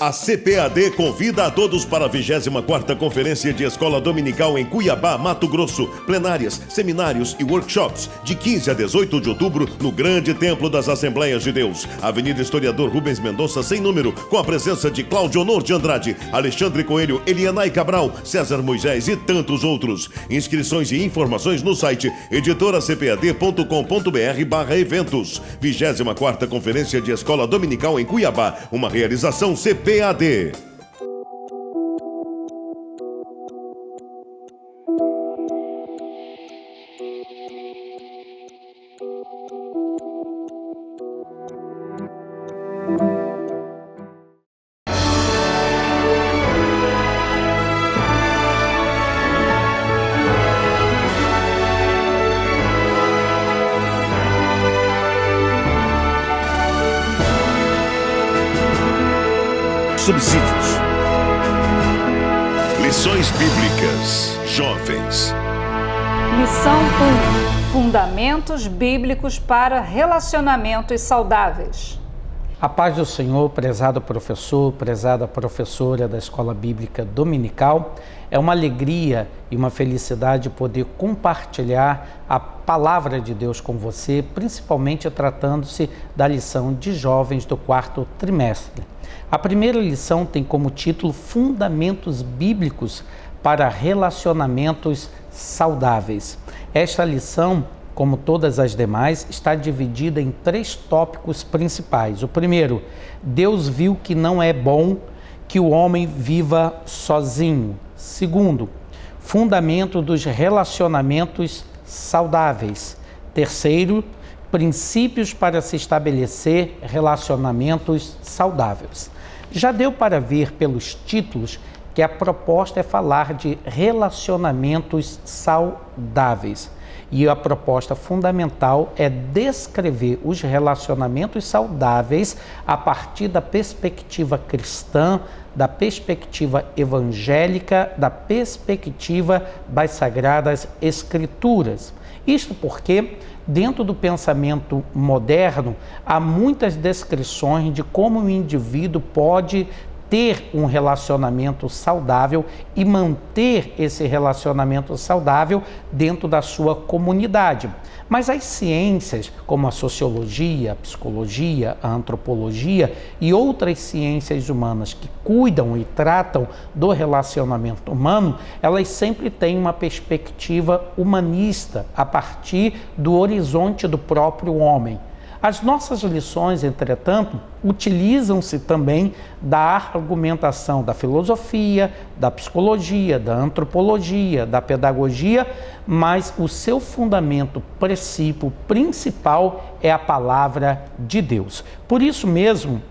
A CPAD convida a todos para a 24ª Conferência de Escola Dominical em Cuiabá, Mato Grosso. Plenárias, seminários e workshops, de 15 a 18 de outubro, no Grande Templo das Assembleias de Deus. Avenida Historiador Rubens Mendonça, sem número, com a presença de Cláudio Honor de Andrade, Alexandre Coelho, Elianai Cabral, César Moisés e tantos outros. Inscrições e informações no site editoracpad.com.br/eventos. 24ª Conferência de Escola Dominical em Cuiabá, uma realização CPAD. Subsídios. Lições bíblicas. Jovens. Lição 1. Fundamentos bíblicos para relacionamentos saudáveis. A paz do Senhor, prezado professor, prezada professora da Escola Bíblica Dominical. É uma alegria e uma felicidade poder compartilhar a palavra de Deus com você, principalmente tratando-se da lição de jovens do 4º trimestre. A primeira lição tem como título Fundamentos Bíblicos para Relacionamentos Saudáveis. Esta lição, como todas as demais, está dividida em 3 tópicos principais. O primeiro, Deus viu que não é bom que o homem viva sozinho. Segundo, fundamento dos relacionamentos saudáveis. Terceiro, princípios para se estabelecer relacionamentos saudáveis. Já deu para ver pelos títulos que a proposta é falar de relacionamentos saudáveis. E a proposta fundamental é descrever os relacionamentos saudáveis a partir da perspectiva cristã, da perspectiva evangélica, da perspectiva das Sagradas Escrituras. Isto porque, dentro do pensamento moderno, há muitas descrições de como o indivíduo pode ter um relacionamento saudável e manter esse relacionamento saudável dentro da sua comunidade. Mas as ciências, como a sociologia, a psicologia, a antropologia e outras ciências humanas que cuidam e tratam do relacionamento humano, elas sempre têm uma perspectiva humanista a partir do horizonte do próprio homem. As nossas lições, entretanto, utilizam-se também da argumentação da filosofia, da psicologia, da antropologia, da pedagogia, mas o seu fundamento, princípio principal é a palavra de Deus. Por isso mesmo,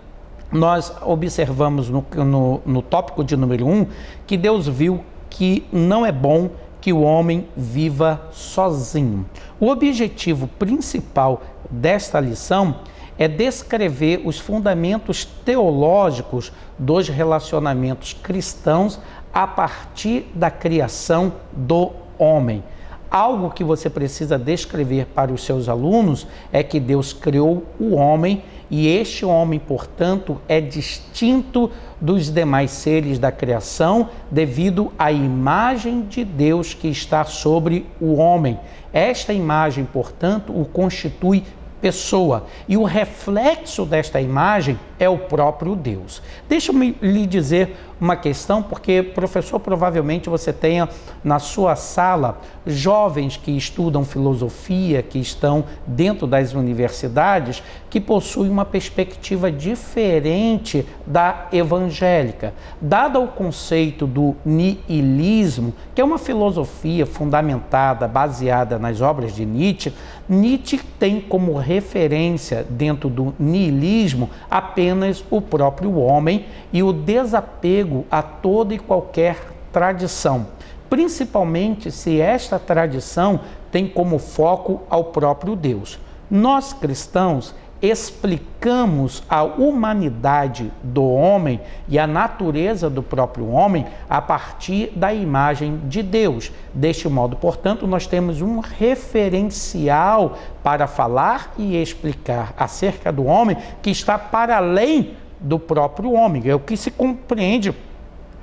nós observamos no tópico de número 1 que Deus viu que não é bom que o homem viva sozinho. O objetivo principal desta lição é descrever os fundamentos teológicos dos relacionamentos cristãos a partir da criação do homem. Algo que você precisa descrever para os seus alunos é que Deus criou o homem e este homem, portanto, é distinto dos demais seres da criação devido à imagem de Deus que está sobre o homem. Esta imagem, portanto, o constitui pessoa e o reflexo desta imagem é o próprio Deus. Deixa-me lhe dizer uma questão, porque, professor, provavelmente você tenha na sua sala jovens que estudam filosofia, que estão dentro das universidades, que possuem uma perspectiva diferente da evangélica. Dado o conceito do niilismo, que é uma filosofia fundamentada, baseada nas obras de Nietzsche, Nietzsche tem como referência dentro do niilismo apenas o próprio homem e o desapego a toda e qualquer tradição, principalmente se esta tradição tem como foco ao próprio Deus. Nós cristãos explicamos a humanidade do homem e a natureza do próprio homem a partir da imagem de Deus. Deste modo, portanto, nós temos um referencial para falar e explicar acerca do homem que está para além do próprio homem. É o que se compreende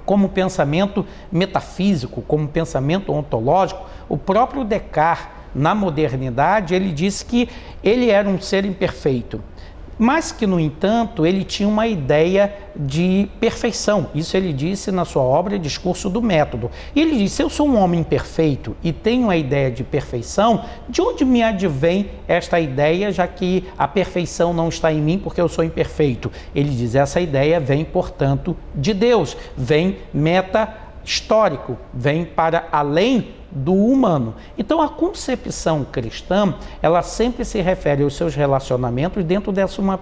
como pensamento metafísico, como pensamento ontológico. O próprio Descartes, na modernidade, ele disse que ele era um ser imperfeito, mas que, no entanto, ele tinha uma ideia de perfeição. Isso ele disse na sua obra Discurso do Método. E ele disse: eu sou um homem imperfeito e tenho a ideia de perfeição, de onde me advém esta ideia, já que a perfeição não está em mim porque eu sou imperfeito? Ele diz: essa ideia vem, portanto, de Deus, vem meta-histórico, vem para além do humano. Então, a concepção cristã, ela sempre se refere aos seus relacionamentos dentro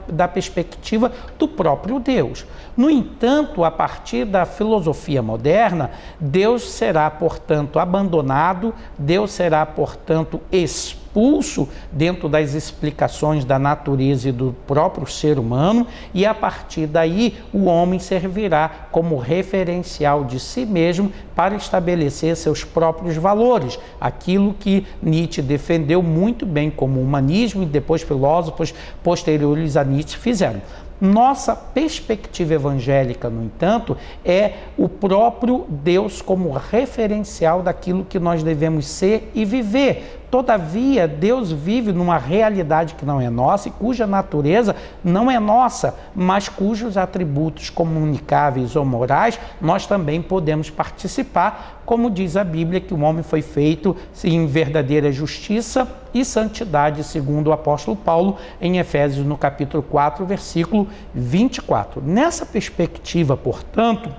da perspectiva do próprio Deus. No entanto, a partir da filosofia moderna, Deus será, portanto, abandonado, Deus será, portanto, expulso dentro das explicações da natureza e do próprio ser humano, e a partir daí o homem servirá como referencial de si mesmo para estabelecer seus próprios valores, aquilo que Nietzsche defendeu muito bem como humanismo e depois filósofos posteriores a Nietzsche fizeram. Nossa perspectiva evangélica, no entanto, é o próprio Deus como referencial daquilo que nós devemos ser e viver. Todavia, Deus vive numa realidade que não é nossa e cuja natureza não é nossa, mas cujos atributos comunicáveis ou morais nós também podemos participar, como diz a Bíblia, que o homem foi feito em verdadeira justiça e santidade, segundo o apóstolo Paulo, em Efésios, no capítulo 4, versículo 24. Nessa perspectiva, portanto,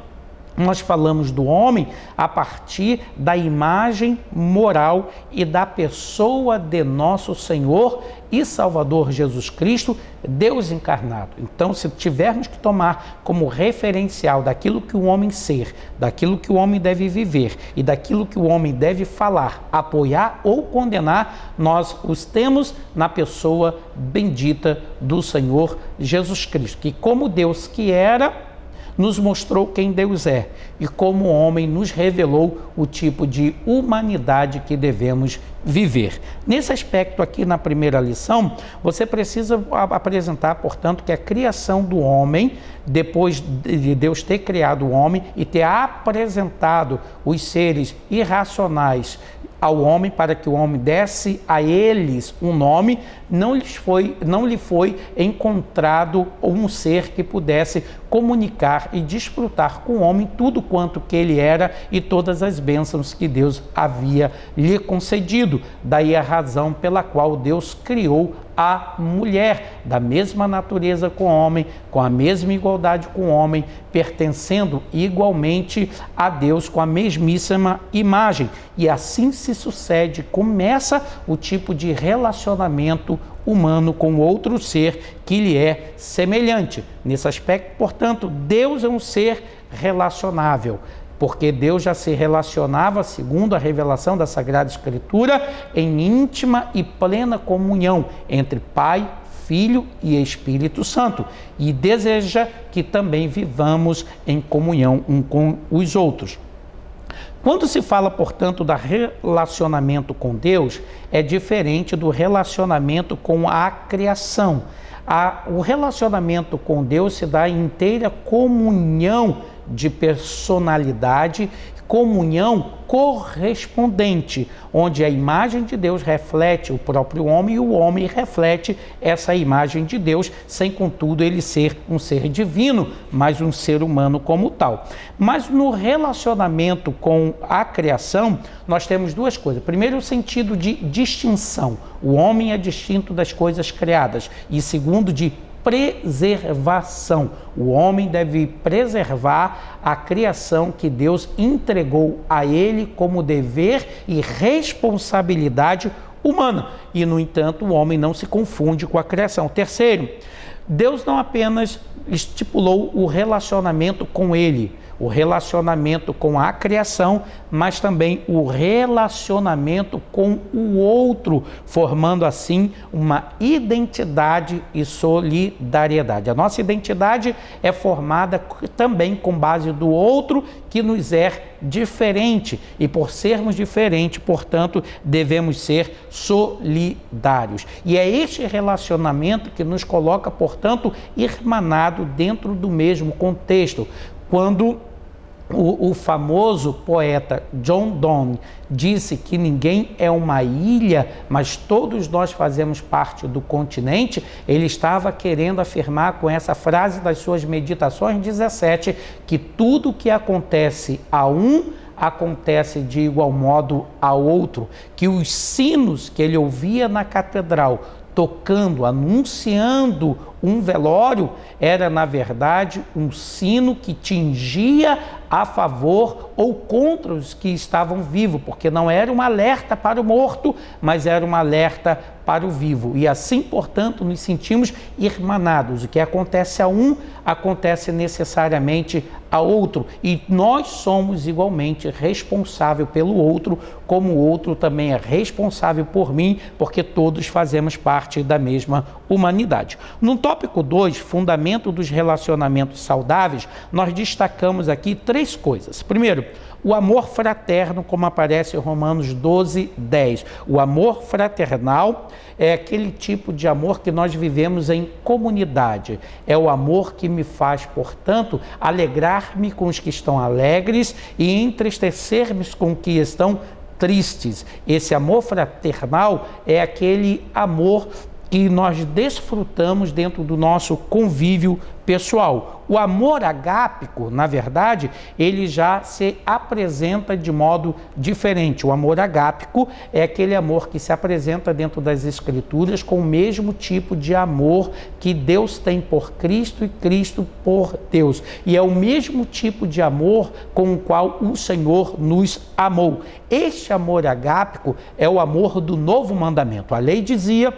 nós falamos do homem a partir da imagem moral e da pessoa de nosso Senhor e Salvador Jesus Cristo, Deus encarnado. Então, se tivermos que tomar como referencial daquilo que o homem ser, daquilo que o homem deve viver e daquilo que o homem deve falar, apoiar ou condenar, nós os temos na pessoa bendita do Senhor Jesus Cristo, que como Deus que era, nos mostrou quem Deus é e como homem nos revelou o tipo de humanidade que devemos viver. Nesse aspecto aqui na primeira lição, você precisa apresentar, portanto, que a criação do homem, depois de Deus ter criado o homem e ter apresentado os seres irracionais ao homem para que o homem desse a eles um nome, não lhe foi encontrado um ser que pudesse comunicar e desfrutar com o homem tudo quanto que ele era e todas as bênçãos que Deus havia lhe concedido. Daí a razão pela qual Deus criou a mulher, da mesma natureza com o homem, com a mesma igualdade com o homem, pertencendo igualmente a Deus com a mesmíssima imagem. E assim se sucede, começa o tipo de relacionamento humano com outro ser que lhe é semelhante. Nesse aspecto, portanto, Deus é um ser relacionável, porque Deus já se relacionava, segundo a revelação da Sagrada Escritura, em íntima e plena comunhão entre Pai, Filho e Espírito Santo, e deseja que também vivamos em comunhão um com os outros. Quando se fala, portanto, do relacionamento com Deus, é diferente do relacionamento com a criação. O relacionamento com Deus se dá em inteira comunhão de personalidade, comunhão correspondente, onde a imagem de Deus reflete o próprio homem e o homem reflete essa imagem de Deus, sem contudo ele ser um ser divino, mas um ser humano como tal. Mas no relacionamento com a criação, nós temos duas coisas. Primeiro, o sentido de distinção. O homem é distinto das coisas criadas. E segundo, de preservação. O homem deve preservar a criação que Deus entregou a ele como dever e responsabilidade humana. E, no entanto, o homem não se confunde com a criação. Terceiro, Deus não apenas estipulou o relacionamento com ele, o relacionamento com a criação, mas também o relacionamento com o outro, formando assim uma identidade e solidariedade. A nossa identidade é formada também com base do outro que nos é diferente e por sermos diferentes, portanto, devemos ser solidários. E é este relacionamento que nos coloca, portanto, irmanado dentro do mesmo contexto. Quando o famoso poeta John Donne disse que ninguém é uma ilha, mas todos nós fazemos parte do continente, ele estava querendo afirmar com essa frase das suas Meditações 17, que tudo que acontece a um acontece de igual modo ao outro, que os sinos que ele ouvia na catedral tocando, anunciando um velório, era na verdade um sino que tingia a favor ou contra os que estavam vivos, porque não era um alerta para o morto, mas era um alerta para o vivo. E assim, portanto, nos sentimos irmanados. O que acontece a um, acontece necessariamente a outro. E nós somos igualmente responsáveis pelo outro, como o outro também é responsável por mim, porque todos fazemos parte da mesma humanidade. No tópico 2, fundamento dos relacionamentos saudáveis, nós destacamos aqui 3 coisas. Primeiro, o amor fraterno, como aparece em Romanos 12, 10. O amor fraternal é aquele tipo de amor que nós vivemos em comunidade. É o amor que me faz, portanto, alegrar-me com os que estão alegres e entristecer-me com os que estão tristes. Esse amor fraternal é aquele amor que nós desfrutamos dentro do nosso convívio pessoal. O amor agápico, na verdade, ele já se apresenta de modo diferente. O amor agápico é aquele amor que se apresenta dentro das Escrituras com o mesmo tipo de amor que Deus tem por Cristo e Cristo por Deus. E é o mesmo tipo de amor com o qual o Senhor nos amou. Este amor agápico é o amor do novo mandamento. A lei dizia,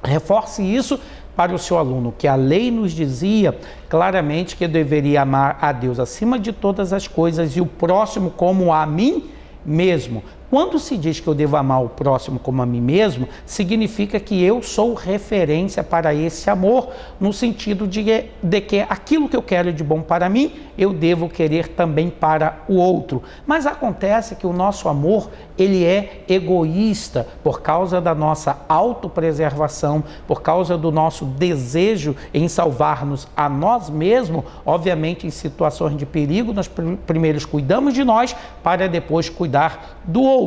reforce isso para o seu aluno, que a lei nos dizia claramente que eu deveria amar a Deus acima de todas as coisas e o próximo como a mim mesmo. Quando se diz que eu devo amar o próximo como a mim mesmo, significa que eu sou referência para esse amor, no sentido de que aquilo que eu quero de bom para mim, eu devo querer também para o outro. Mas acontece que o nosso amor, ele é egoísta por causa da nossa autopreservação, por causa do nosso desejo em salvar-nos a nós mesmos. Obviamente, em situações de perigo, nós primeiro cuidamos de nós para depois cuidar do outro.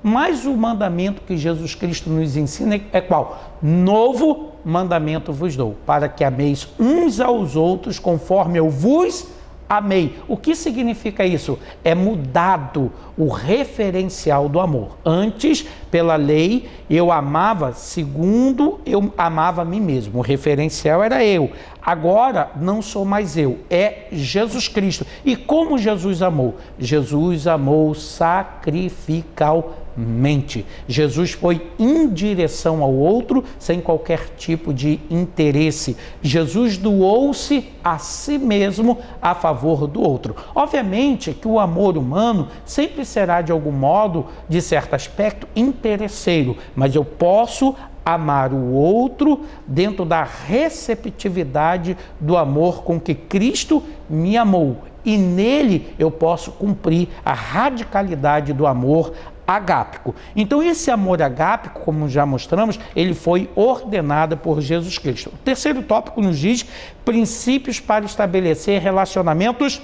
Mas o mandamento que Jesus Cristo nos ensina é qual? Novo mandamento vos dou, para que ameis uns aos outros conforme eu vos amei. O que significa isso? É mudado o referencial do amor. Antes, pela lei, eu amava segundo eu amava a mim mesmo. O referencial era eu. Agora, não sou mais eu, é Jesus Cristo. E como Jesus amou? Jesus amou sacrificalmente. Jesus foi em direção ao outro, sem qualquer tipo de interesse. Jesus doou-se a si mesmo a favor do outro. Obviamente que o amor humano sempre será, de algum modo, de certo aspecto, interesseiro, mas eu posso amar o outro dentro da receptividade do amor com que Cristo me amou. E nele eu posso cumprir a radicalidade do amor agápico. Então esse amor agápico, como já mostramos, ele foi ordenado por Jesus Cristo. O terceiro tópico nos diz princípios para estabelecer relacionamentos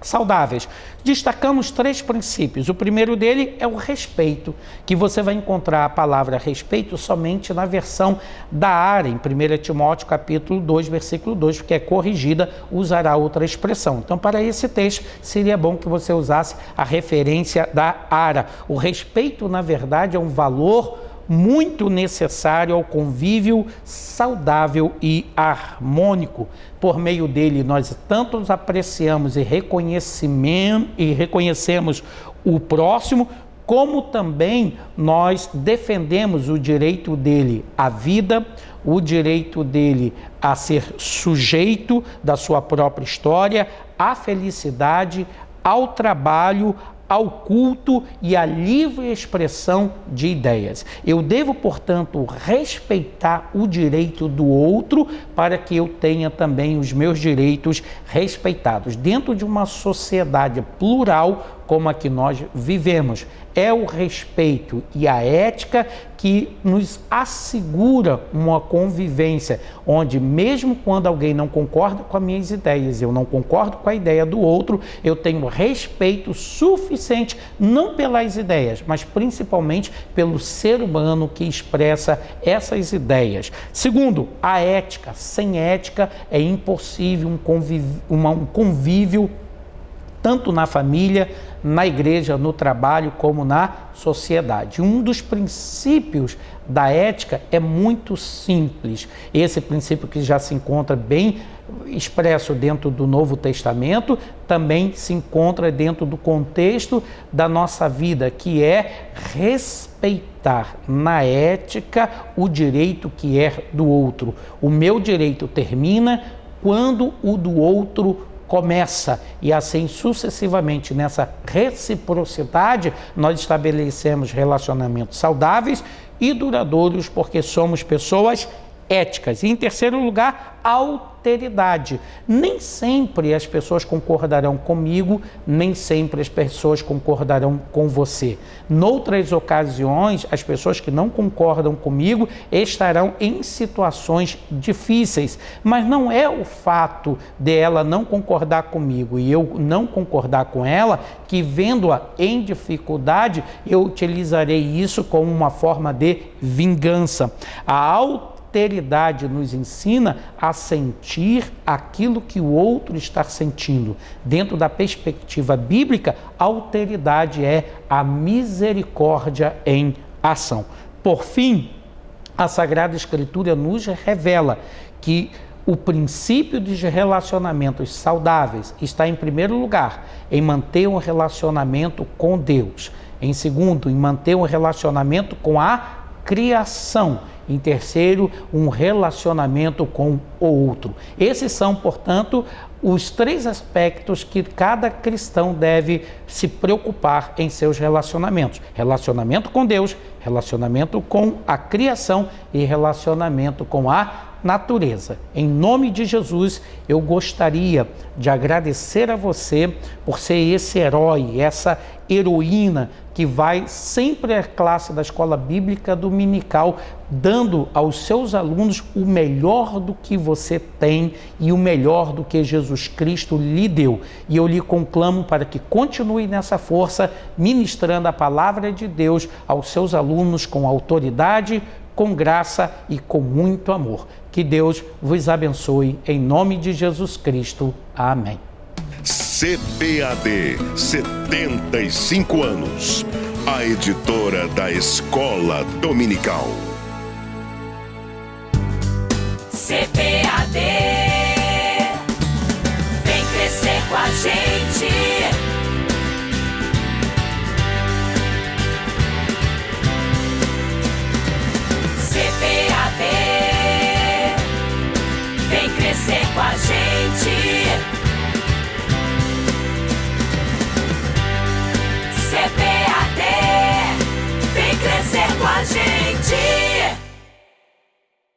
saudáveis. Destacamos 3 princípios. O primeiro dele é o respeito, que você vai encontrar a palavra respeito somente na versão da ARA, em 1 Timóteo capítulo 2, versículo 2, porque é corrigida, usará outra expressão. Então, para esse texto, seria bom que você usasse a referência da ARA. O respeito, na verdade, é um valor muito necessário ao convívio saudável e harmônico. Por meio dele, nós tanto nos apreciamos e reconhecemos o próximo, como também nós defendemos o direito dele à vida, o direito dele a ser sujeito da sua própria história, à felicidade, ao trabalho, ao culto e à livre expressão de ideias. Eu devo, portanto, respeitar o direito do outro para que eu tenha também os meus direitos respeitados. Dentro de uma sociedade plural como a que nós vivemos, é o respeito e a ética que nos assegura uma convivência, onde mesmo quando alguém não concorda com as minhas ideias, eu não concordo com a ideia do outro, eu tenho respeito suficiente, não pelas ideias, mas principalmente pelo ser humano que expressa essas ideias. Segundo, a ética. Sem ética é impossível um convívio tanto na família, na igreja, no trabalho, como na sociedade. Um dos princípios da ética é muito simples. Esse princípio que já se encontra bem expresso dentro do Novo Testamento, também se encontra dentro do contexto da nossa vida, que é respeitar na ética o direito que é do outro. O meu direito termina quando o do outro começa, e assim sucessivamente. Nessa reciprocidade nós estabelecemos relacionamentos saudáveis e duradouros, porque somos pessoas éticas. E em terceiro lugar, alteridade. Nem sempre as pessoas concordarão comigo, nem sempre as pessoas concordarão com você. Noutras ocasiões, as pessoas que não concordam comigo estarão em situações difíceis, mas não é o fato de ela não concordar comigo e eu não concordar com ela que, vendo-a em dificuldade, eu utilizarei isso como uma forma de vingança. A alteridade nos ensina a sentir aquilo que o outro está sentindo. Dentro da perspectiva bíblica, a alteridade é a misericórdia em ação. Por fim, a Sagrada Escritura nos revela que o princípio de relacionamentos saudáveis está, em primeiro lugar, em manter um relacionamento com Deus. Em segundo, em manter um relacionamento com a criação. Em terceiro, um relacionamento com o outro. Esses são, portanto, os três aspectos que cada cristão deve se preocupar em seus relacionamentos: relacionamento com Deus, relacionamento com a criação e relacionamento com a natureza. Em nome de Jesus, eu gostaria de agradecer a você por ser esse herói, essa heroína que vai sempre à classe da Escola Bíblica Dominical, dando aos seus alunos o melhor do que você tem e o melhor do que Jesus Cristo lhe deu. E eu lhe conclamo para que continue nessa força, ministrando a palavra de Deus aos seus alunos com autoridade, com graça e com muito amor. Que Deus vos abençoe, em nome de Jesus Cristo. Amém. CPAD, 75 anos. A editora da Escola Dominical. CPAD, vem crescer com a gente. CPAD, vem crescer com a gente.